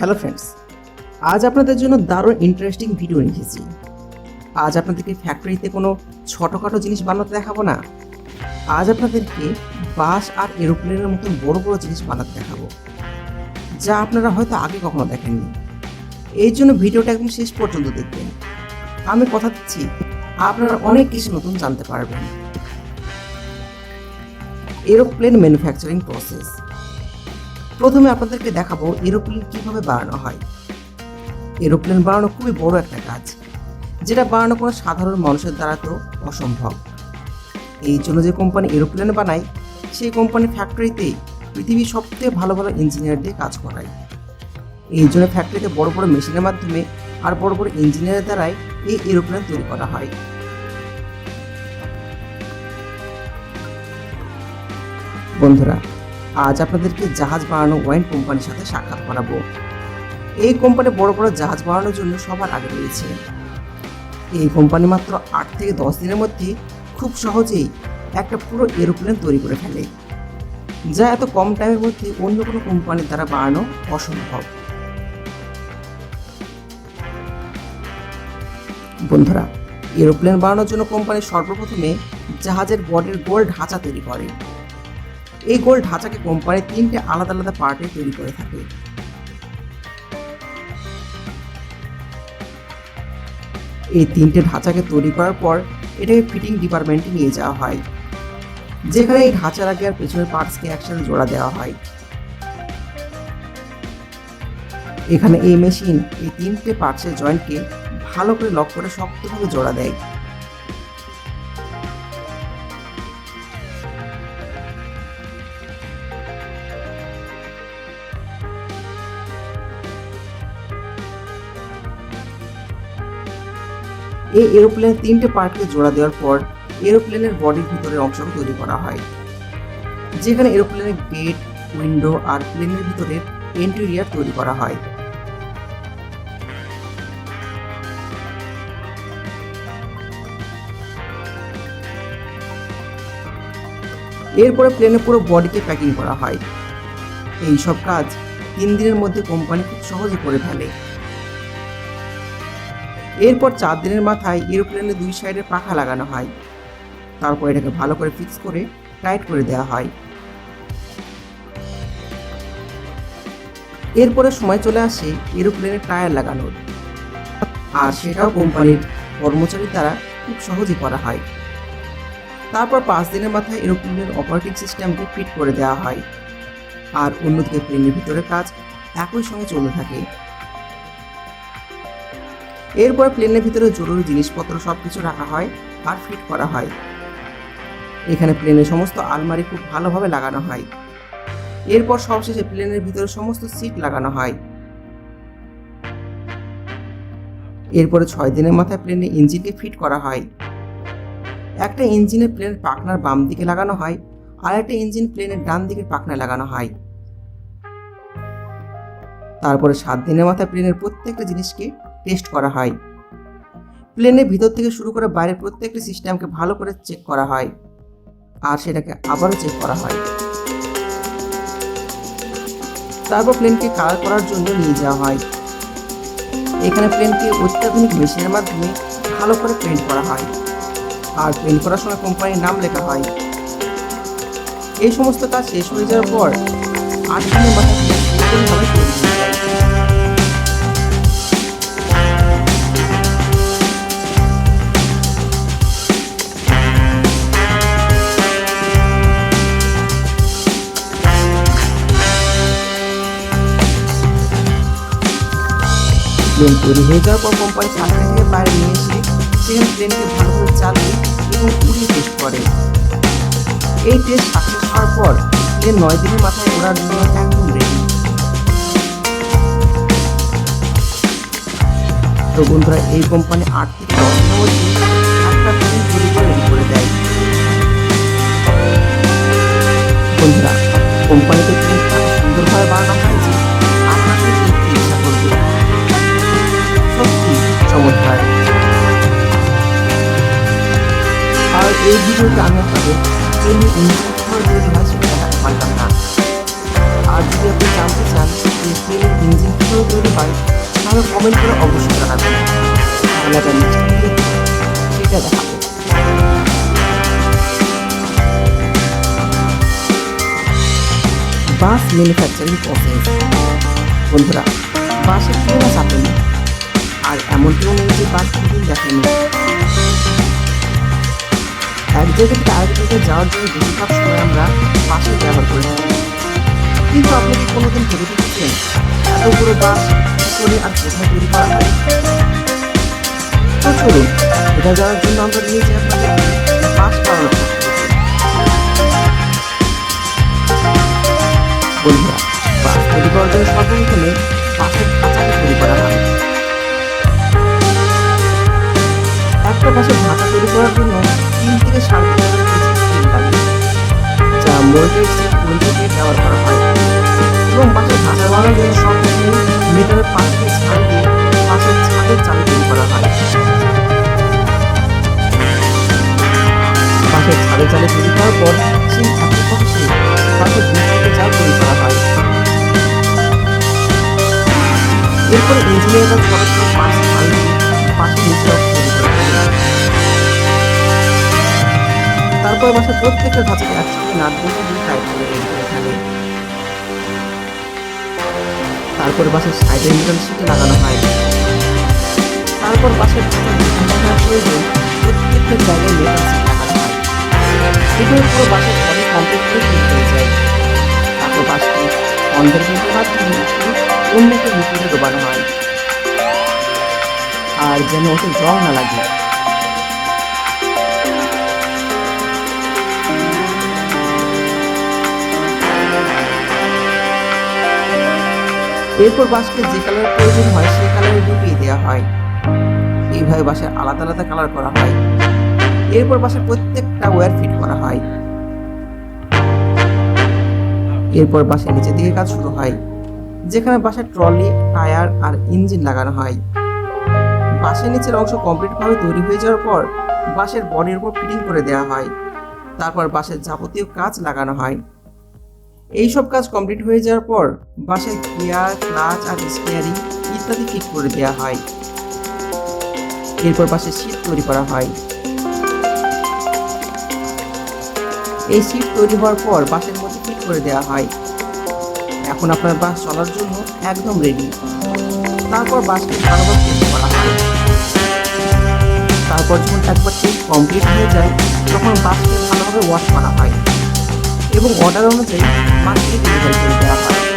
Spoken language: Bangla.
হ্যালো ফ্রেন্ডস, আজ আপনাদের জন্য দারুণ ইন্টারেস্টিং ভিডিও নিয়ে এসেছি। আজ আপনাদেরকে ফ্যাক্টরিতে কোনো ছোটোখাটো জিনিস বানাতে দেখাবো না, আজ আপনাদেরকে বাস আর এরোপ্লেনের মতন বড় বড় জিনিস বানাতে দেখাবো, যা আপনারা হয়তো আগে কখনো দেখেননি। এই জন্য ভিডিওটা একদম শেষ পর্যন্ত দেখবেন। আমি কথা দিচ্ছি আপনারা অনেক কিছু নতুন জানতে পারবেন। Aeroplane manufacturing process. প্রথমে আপনাদেরকে দেখাবো এরোপ্লেন কিভাবে বানানো হয়। এরোপ্লেন বানানো খুবই বড় একটা কাজ, যেটা বানানো কোনো সাধারণ মানুষের দ্বারা তো অসম্ভব। এই জন্য যে কোম্পানি এরোপ্লেন বানায়, সেই কোম্পানি ফ্যাক্টরিতে পৃথিবীর সবথেকে ভালো ভালো ইঞ্জিনিয়ার দিয়ে কাজ করায়। এই জন্য ফ্যাক্টরিতে বড় বড় মেশিনের মাধ্যমে আর বড় বড় ইঞ্জিনিয়ারের দ্বারাই এই এরোপ্লেন তৈরি করা হয়। বন্ধুরা, আজ আপনাদেরকে জাহাজ বানানো ওয়াইন কোম্পানির সাথে সাক্ষাৎ করাবো। এই কোম্পানি বড় বড় জাহাজ বানানোর জন্য সবার আগে রয়েছে। এই কোম্পানি মাত্র 8 থেকে 10 দিনের মধ্যে খুব সহজেই একটা পুরো এরোপ্লেন তৈরি করে ফেলে, যা এত কম টাইমের মধ্যে অন্য কোনো কোম্পানির দ্বারা বানানো অসম্ভব। বন্ধুরা, এরোপ্লেন বানানোর জন্য কোম্পানি সর্বপ্রথমে জাহাজের বডির গোল ঢাঁচা তৈরি করে। এই গোল ঢাঁচাকে কোম্পানি 3টে আলাদা আলাদা পার্টে তৈরি করে থাকে। এই 3টে ঢাঁচাকে তৈরি করার পর এটাকে ফিটিং ডিপার্টমেন্টে নিয়ে যাওয়া হয়, যেখানে এই ঢাঁচার আগে আর পেছনের পার্টসকে একসাথে জোড়া দেওয়া হয়। এখানে এই মেশিন এই 3টে পার্টসের জয়েন্টকে ভালো করে লক করে শক্তভাবে জোড়া দেয়। এই এরোপ্লেনের 3টে পার্টকে জোড়া দেওয়ার পর এরোপ্লেনের বডির ভিতরের অংশকে তৈরি করা হয়, যেখানে এরোপ্লেনের গেট, উইন্ডো আর প্লেনের ভিতরের ইন্টেরিয়র তৈরি করা হয়। এরপরে প্লেনের পুরো বডিকে প্যাকিং করা হয়। এই সব কাজ 3 দিনের মধ্যে কোম্পানি খুব সহজে করে ফেলে। এরপর 4 দিনের মাথায় এরোপ্লেনের 2 সাইডে পাখা লাগানো হয়। তারপর এটাকে ভালো করে ফিক্স করে টাইট করে দেওয়া হয়। এরপরে সময় চলে আসে এরোপ্লেনের টায়ার লাগানোর, আর সেটাও কোম্পানির কর্মচারীর দ্বারা খুব সহজে করা হয়। তারপর 5 দিনের মাথায় এরোপ্লেনের অপারেটিং সিস্টেমকে ফিট করে দেওয়া হয়, আর অন্যদিকে প্লেনের ভিতরে কাজ একই সঙ্গে চলতে থাকে। এরপর প্লেনের ভিতরে জরুরি জিনিসপত্র সবকিছু রাখা হয় আর ফিট করা হয়। এখানে প্লেনের সমস্ত আলমারি খুব ভালোভাবে লাগানো হয়। এরপর সবশেষে প্লেনের ভিতরে সমস্ত সিট লাগানো হয়। এরপরে 6 দিনের মাথায় প্লেনের ইঞ্জিনকে ফিট করা হয়। একটা ইঞ্জিনের প্লেনের পাখনার বাম দিকে লাগানো হয়, আর একটা ইঞ্জিন প্লেনের ডান দিকের পাখনায় লাগানো হয়। তারপরে 7 দিনের মাথায় প্লেনের প্রত্যেকটা জিনিসকে টেস্ট করা হয়। প্লেনের ভিতর থেকে শুরু করে বাইরের প্রত্যেকটি সিস্টেমকে ভালো করে চেক করা হয়, আর সেটাকে আবারও চেক করা হয়। তারপর প্লেনকে কালার করার জন্য নিয়ে যাওয়া হয়। এখানে প্লেনকে অত্যাধুনিক মেশিনের মাধ্যমে ভালো করে পেইন্ট করা হয়, আর পেইন্ট করার সময় কোম্পানির নাম লেখা হয়। এই সমস্ত কাজ শেষ হয়ে যাওয়ার পর 8 দিনের মাথায় পুরোপুরিভাবে তৈরি হয়ে যায়। প্লেন তৈরি হয়ে যাওয়ার পর কোম্পানি ফ্যাক্টরি থেকে বাইরে নিয়ে এসে সেখানে প্লেনকে ভালোভাবে চালিয়ে এবং উড়িয়ে টেস্ট করে। এই টেস্ট সাকসেস হওয়ার পর প্লেন 9 দিনের মাথায় ওড়ার জন্য একদম রেডি। তো বন্ধুরা, এই কোম্পানি 8 থেকে 10 দিনের মধ্যে একটা প্লেন তৈরি করে রেডি করে দেয়। বন্ধুরা, কোম্পানিতে প্লেন এত সুন্দরভাবে বানানো হয় যে আপনাকে দেখতে ইচ্ছা করবে। সত্যি চমৎকার। আর এই ভিডিওতে আমি আপনাদের প্লেনের ইঞ্জিন কিভাবে তৈরি হয় সেটা দেখাতে পারলাম না। আর যদি আপনি জানতে চান যে প্লেনের ইঞ্জিন কিভাবে তৈরি হয় তাহলে কমেন্ট করে অবশ্যই জানাবেন, তাহলে আমি নেক্সট ভিডিওতে সেটা দেখাবো। বাস ম্যানুফ্যাকচারিং প্রসেস। বন্ধুরা, বাসের কেউ চাপেনি, আর এমন কেউ নেই যে বাস কোনোদিন দেখেনি। এক জায়গা থেকে আরেক জায়গায় যাওয়ার জন্য বেশিরভাগ সময় আমরা বাসের ব্যবহার করে থাকি। কিন্তু আপনি কি কোনোদিন ভেবে দেখেছেন এত বড় বাস করে আর কোথায় তৈরি করা হয়? তো চলুন এটা যাওয়ার জন্য আমরা নিয়ে যাই আপনাদের বাস বানানোর factory-তে। বন্ধুরা, বাস তৈরি করার জন্য সর্বপ্রথমে বাসের ঢাঁচাকে তৈরি করা হয়। একটা বাসের ঢাঁচা তৈরি করার জন্য 3 থেকে 3.5 স্টিল লাগে, যা মোল্ডেড স্টিল তৈরিতে ব্যবহার করা হয়। এবং বাসের ঢাঁচা বানানোর জন্য সবসময় মিটারের পাশ দিয়ে ছাল দিয়ে বাসের ছাদের চালি তৈরি করা হয়। বাসের ছাদের চালি তৈরি করার পর সেই একই প্রসেসে বাসের দুপাশে জাল তৈরি করা হয়। এরপরে ইঞ্জিনিয়াররা ছোট ছোট পাশ ছাল দিয়ে বাসের নিচে তৈরি করা হয়। তারপর বাসের প্রত্যেকটা ধাঁচাকে একসঙ্গে নাট বল্টু দিয়ে টাইট করে রেডি করে থাকে। তারপর বাসের সাইডের মিটার শিটে লাগানো হয়। তারপর বাসের প্রয়োজন প্রত্যেকটা জায়গায় মেটাল শিট লাগানো হয়। এগুলোর পুরো বাসের বডি কমপ্লিট করে তৈরি হয়ে যায়। তারপর বাসটি কনভারজেন্টের মাধ্যমে অন্য একটা লিকুইডে ডোবানো হয়, আর যেন ওতে জং না লাগে। এরপর বাসকে যে কালার প্রয়োজন হয় সেই কালারে ডুবিয়ে দেওয়া হয়। এইভাবে বাসে আলাদা আলাদা কালার করা হয়। এরপর বাসের প্রত্যেকটা ওয়্যার ফিট করা হয়। এরপর বাসের নিচের দিকে কাজ শুরু হয়, যেখানে বাসের ট্রলি, টায়ার আর ইঞ্জিন লাগানো হয়। বাসের নিচের অংশ কমপ্লিটভাবে তৈরি হয়ে যাওয়ার পর বাসের বডির উপর ফিটিং করে দেওয়া হয়। তারপর বাসের যাবতীয় কাজ লাগানো হয়। এইসব কাজ কমপ্লিট হয়ে যাওয়ার পর বাসের গিয়ার, ক্লাচ আর স্টিয়ারিং ইত্যাদি ফিট করে দেওয়া হয়। এরপর বাসের সিট তৈরি করা হয়। এই সিট তৈরি হওয়ার পর বাসের মধ্যে ফিট করে দেওয়া হয়। এখন আপনার বাস চলার জন্য একদম রেডি। তারপর বাসকে ভালোভাবে টেস্ট করা হয়। তারপর যখন একবার টেস্ট কমপ্লিট হয়ে যায় তখন বাসকে ভালোভাবে ওয়াশ করা হয় এবং অর্ডার অনুযায়ী মার্কেটে ডেলিভারি করে দেওয়া হয়।